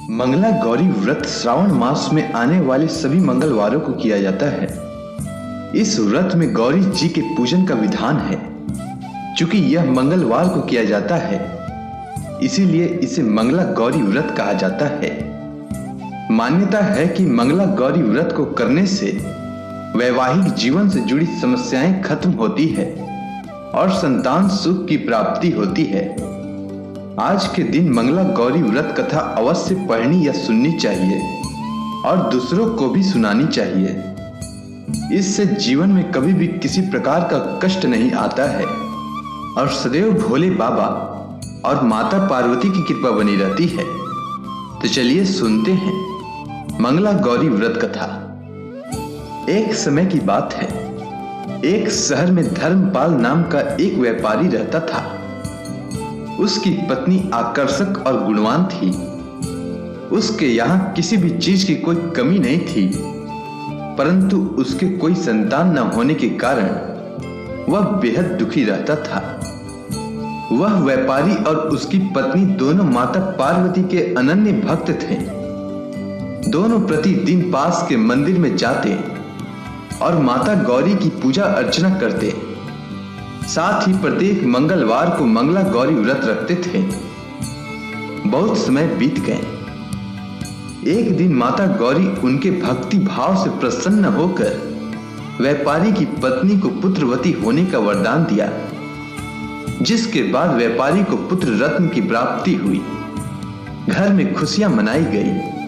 मंगला गौरी व्रत श्रावण मास में आने वाले सभी मंगलवारों को किया जाता है। इस व्रत में गौरी जी के पूजन का विधान है। चूंकि यह मंगलवार को किया जाता है, इसीलिए इसे मंगला गौरी व्रत कहा जाता है। मान्यता है कि मंगला गौरी व्रत को करने से वैवाहिक जीवन से जुड़ी समस्याएं खत्म होती है और संतान सुख की प्राप्ति होती है। आज के दिन मंगला गौरी व्रत कथा अवश्य पढ़नी या सुननी चाहिए और दूसरों को भी सुनानी चाहिए। इससे जीवन में कभी भी किसी प्रकार का कष्ट नहीं आता है और सदैव भोले बाबा और माता पार्वती की कृपा बनी रहती है। तो चलिए सुनते हैं मंगला गौरी व्रत कथा। एक समय की बात है, एक शहर में धर्मपाल नाम का एक व्यापारी रहता था। उसकी पत्नी आकर्षक और गुणवान थी। उसके यहाँ किसी भी चीज की कोई कमी नहीं थी, परंतु उसके कोई संतान न होने के कारण वह बेहद दुखी रहता था। वह व्यापारी और उसकी पत्नी दोनों माता पार्वती के अनन्य भक्त थे। दोनों प्रतिदिन पास के मंदिर में जाते और माता गौरी की पूजा अर्चना करते। साथ ही प्रत्येक मंगलवार को मंगला गौरी व्रत रखते थे। बहुत समय बीत गए। एक दिन माता गौरी उनके भक्ति भाव से प्रसन्न होकर व्यापारी की पत्नी को पुत्रवती होने का वरदान दिया, जिसके बाद व्यापारी को पुत्र रत्न की प्राप्ति हुई। घर में खुशियां मनाई गई।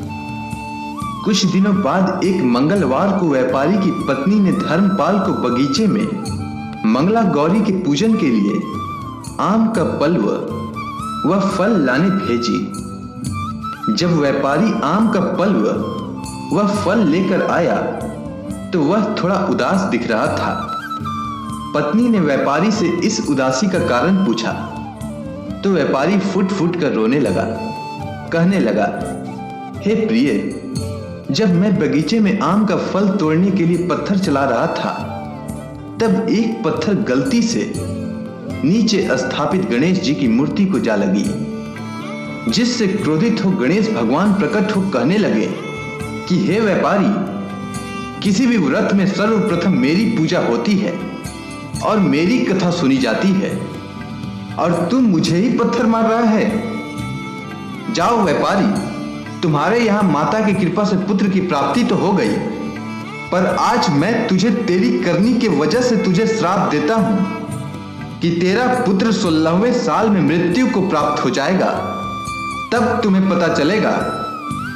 कुछ दिनों बाद एक मंगलवार को व्यापारी की पत्नी ने धर्मपाल को बगीचे में मंगला गौरी के पूजन के लिए आम का पल्व व फल लाने भेजी। जब व्यापारी आम का पल्व व फल लेकर आया तो वह थोड़ा उदास दिख रहा था। पत्नी ने व्यापारी से इस उदासी का कारण पूछा तो व्यापारी फुट फुट कर रोने लगा। कहने लगा, हे प्रिय, जब मैं बगीचे में आम का फल तोड़ने के लिए पत्थर चला रहा था, तब एक पत्थर गलती से नीचे स्थापित गणेश जी की मूर्ति को जा लगी, जिससे क्रोधित हो गणेश भगवान प्रकट हो कहने लगे कि हे व्यापारी, किसी भी व्रत में सर्वप्रथम मेरी पूजा होती है और मेरी कथा सुनी जाती है, और तुम मुझे ही पत्थर मार रहा है। जाओ व्यापारी, तुम्हारे यहां माता की कृपा से पुत्र की प्राप्ति तो हो गई, पर आज मैं तुझे तेरी करनी के वजह से तुझे श्राप देता हूं कि तेरा पुत्र 16वें साल में मृत्यु को प्राप्त हो जाएगा। तब तुम्हें पता चलेगा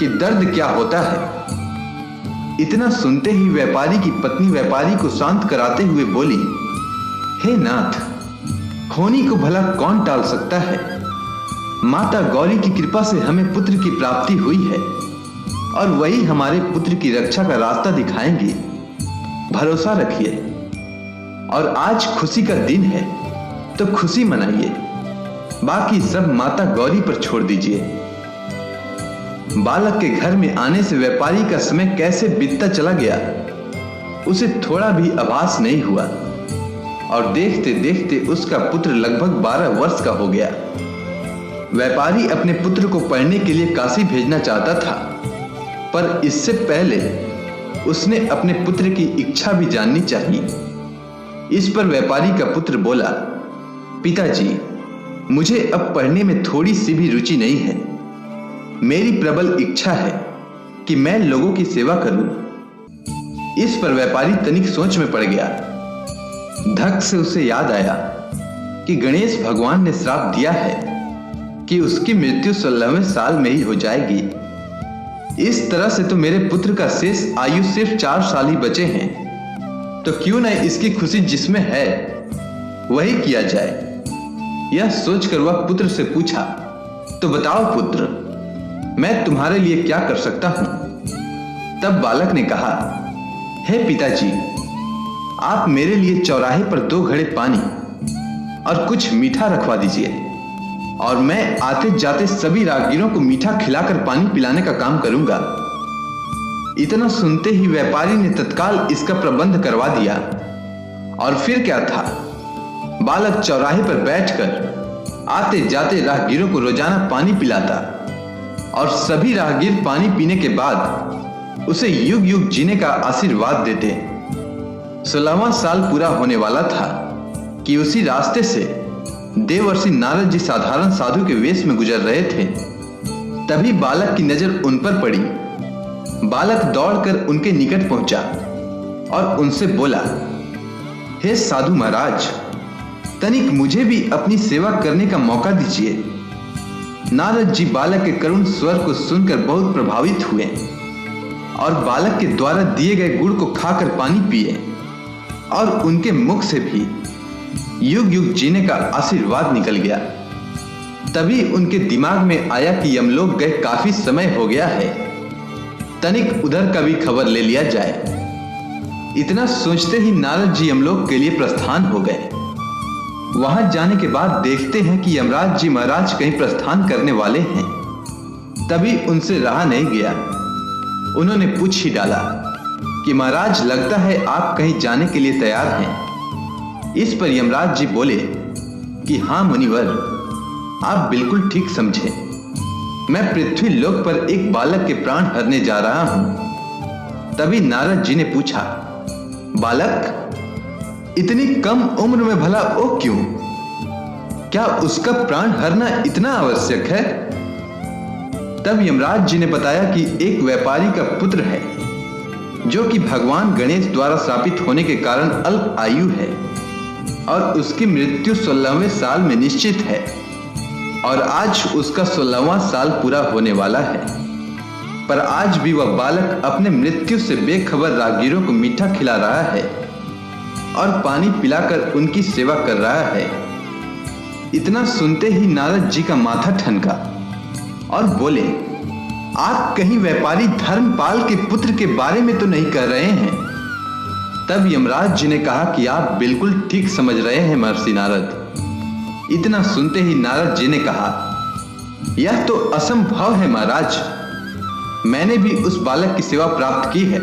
कि दर्द क्या होता है। इतना सुनते ही व्यापारी की पत्नी व्यापारी को शांत कराते हुए बोली, हे नाथ, होनी को भला कौन टाल सकता है। माता गौरी की कृपा से हमें पुत्र की प्राप्ति हुई है और वही हमारे पुत्र की रक्षा का रास्ता दिखाएंगे। भरोसा रखिए और आज खुशी का दिन है तो खुशी मनाइए, बाकी सब माता गौरी पर छोड़ दीजिए। बालक के घर में आने से व्यापारी का समय कैसे बीतता चला गया, उसे थोड़ा भी आभास नहीं हुआ और देखते देखते उसका पुत्र लगभग 12 वर्ष का हो गया। व्यापारी अपने पुत्र को पढ़ने के लिए काशी भेजना चाहता था, पर इससे पहले उसने अपने पुत्र की इच्छा भी जाननी चाहिए। इस पर व्यापारी का पुत्र बोला, पिताजी, मुझे अब पढ़ने में थोड़ी सी भी रुचि नहीं है। मेरी प्रबल इच्छा है कि मैं लोगों की सेवा करूं। इस पर व्यापारी तनिक सोच में पड़ गया। धक से उसे याद आया कि गणेश भगवान ने श्राप दिया है कि उसकी मृत्यु 16वें साल में ही हो जाएगी। इस तरह से तो मेरे पुत्र का शेष आयु सिर्फ 4 साल ही बचे हैं, तो क्यों न इसकी खुशी जिसमें है वही किया जाए। यह सोचकर वह पुत्र से पूछा, तो बताओ पुत्र, मैं तुम्हारे लिए क्या कर सकता हूं। तब बालक ने कहा, हे पिताजी, आप मेरे लिए चौराहे पर 2 घड़े पानी और कुछ मीठा रखवा दीजिए और मैं आते जाते सभी राहगीरों को मीठा खिलाकर पानी पिलाने का काम करूंगा। इतना सुनते ही व्यापारी ने तत्काल इसका प्रबंध करवा दिया। और फिर क्या था, बालक चौराहे पर बैठकर आते जाते राहगीरों को रोजाना पानी पिलाता और सभी राहगीर पानी पीने के बाद उसे युग युग जीने का आशीर्वाद देते। 16वां साल पूरा होने वाला था कि उसी रास्ते से देवर्षि नारद जी साधारण साधु के वेश में गुजर रहे थे। तभी बालक की नजर उन पर पड़ी। बालक दौड़कर उनके निकट पहुंचा और उनसे बोला, हे साधु महाराज, तनिक मुझे भी अपनी सेवा करने का मौका दीजिए। नारद जी बालक के करुण स्वर को सुनकर बहुत प्रभावित हुए और बालक के द्वारा दिए गए गुड़ को खाकर पानी पिए और उनके मुख से भी युग युग जीने का आशीर्वाद निकल गया। तभी उनके दिमाग में आया कि यमलोक गए काफी समय हो गया है, तनिक उधर का भी खबर ले लिया जाए। इतना सोचते ही नारद जी यमलोक के लिए प्रस्थान हो गए। वहां जाने के बाद देखते हैं कि यमराज जी महाराज कहीं प्रस्थान करने वाले हैं। तभी उनसे रहा नहीं गया, उन्होंने पूछ ही डाला कि महाराज, लगता है आप कहीं जाने के लिए तैयार हैं। इस पर यमराज जी बोले कि हाँ मुनिवर, आप बिल्कुल ठीक समझे। मैं पृथ्वी लोक पर एक बालक के प्राण हरने जा रहा हूं। तभी नारद जी ने पूछा, बालक, इतनी कम उम्र में भला वो क्यों? क्या उसका प्राण हरना इतना आवश्यक है? तब यमराज जी ने बताया कि एक व्यापारी का पुत्र है जो कि भगवान गणेश द्वारा शापित होने के कारण अल्प आयु है और उसकी मृत्यु 16वें साल में निश्चित है और आज उसका 16वां साल पूरा होने वाला है। पर आज भी वह बालक अपने मृत्यु से बेखबर राहगीरों को मीठा खिला रहा है और पानी पिलाकर उनकी सेवा कर रहा है। इतना सुनते ही नारद जी का माथा ठनका और बोले, आप कहीं व्यापारी धर्मपाल के पुत्र के बारे में तो नहीं कह रहे हैं? तब यमराज जी ने कहा कि आप बिल्कुल ठीक समझ रहे हैं महर्षि नारद। इतना सुनते ही नारद जी ने कहा, यह तो असंभव है महाराज। मैंने भी उस बालक की सेवा प्राप्त की है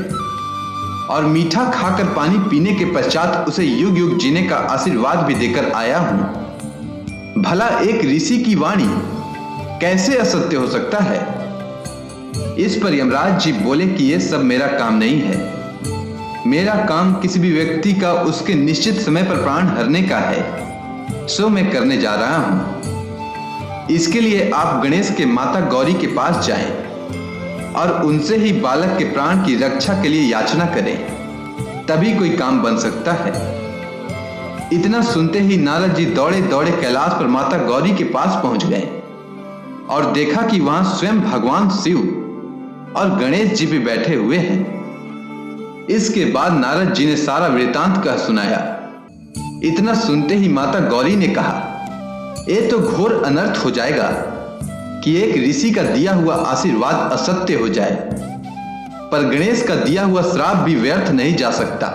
और मीठा खाकर पानी पीने के पश्चात उसे युग युग जीने का आशीर्वाद भी देकर आया हूं। भला एक ऋषि की वाणी कैसे असत्य हो सकता है? इस पर यमराज जी बोले कि यह सब मेरा काम नहीं है। मेरा काम किसी भी व्यक्ति का उसके निश्चित समय पर प्राण हरने का है, सो मैं करने जा रहा हूं। इसके लिए आप गणेश के माता गौरी के पास जाएं और उनसे ही बालक के प्राण की रक्षा के लिए याचना करें, तभी कोई काम बन सकता है। इतना सुनते ही नारद जी दौड़े दौड़े कैलाश पर माता गौरी के पास पहुंच गए और देखा कि वहां स्वयं भगवान शिव और गणेश जी भी बैठे हुए हैं। इसके बाद नारद जी ने सारा वृतांत कह सुनाया। इतना सुनते ही माता गौरी ने कहा, ये तो घोर अनर्थ हो जाएगा कि एक ऋषि का दिया हुआ आशीर्वाद असत्य हो जाए, पर गणेश का दिया हुआ श्राप भी व्यर्थ नहीं जा सकता।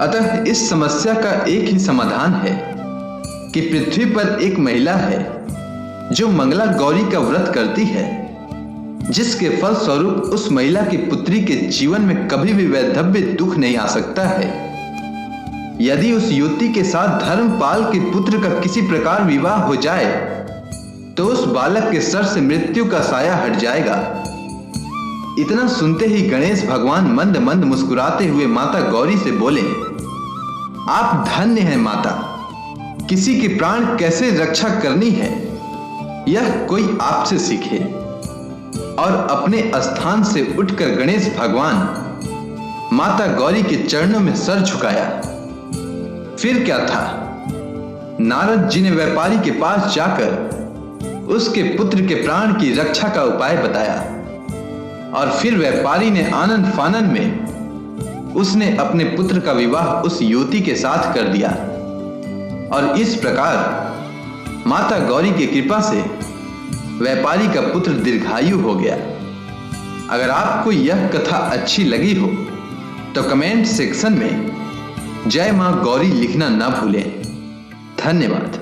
अतः इस समस्या का एक ही समाधान है कि पृथ्वी पर एक महिला है जो मंगला गौरी का व्रत करती है, जिसके फल स्वरूप उस महिला की पुत्री के जीवन में कभी भी वैधव्य दुख नहीं आ सकता है। यदि उस युवती के साथ धर्मपाल के पुत्र का किसी प्रकार विवाह हो जाए तो उस बालक के सर से मृत्यु का साया हट जाएगा। इतना सुनते ही गणेश भगवान मंद मंद मुस्कुराते हुए माता गौरी से बोले, आप धन्य हैं माता। किसी के प्राण कैसे रक्षा करनी है यह कोई आपसे सीखे। और अपने स्थान से उठकर गणेश भगवान माता गौरी के चरणों में सर झुकाया। फिर क्या था, नारद जी ने व्यापारी के पास जाकर उसके पुत्र के प्राण की रक्षा का उपाय बताया और फिर व्यापारी ने आनंद फानन में उसने अपने पुत्र का विवाह उस युवती के साथ कर दिया और इस प्रकार माता गौरी की कृपा से व्यापारी का पुत्र दीर्घायु हो गया। अगर आपको यह कथा अच्छी लगी हो तो कमेंट सेक्शन में जय मां गौरी लिखना ना भूलें। धन्यवाद।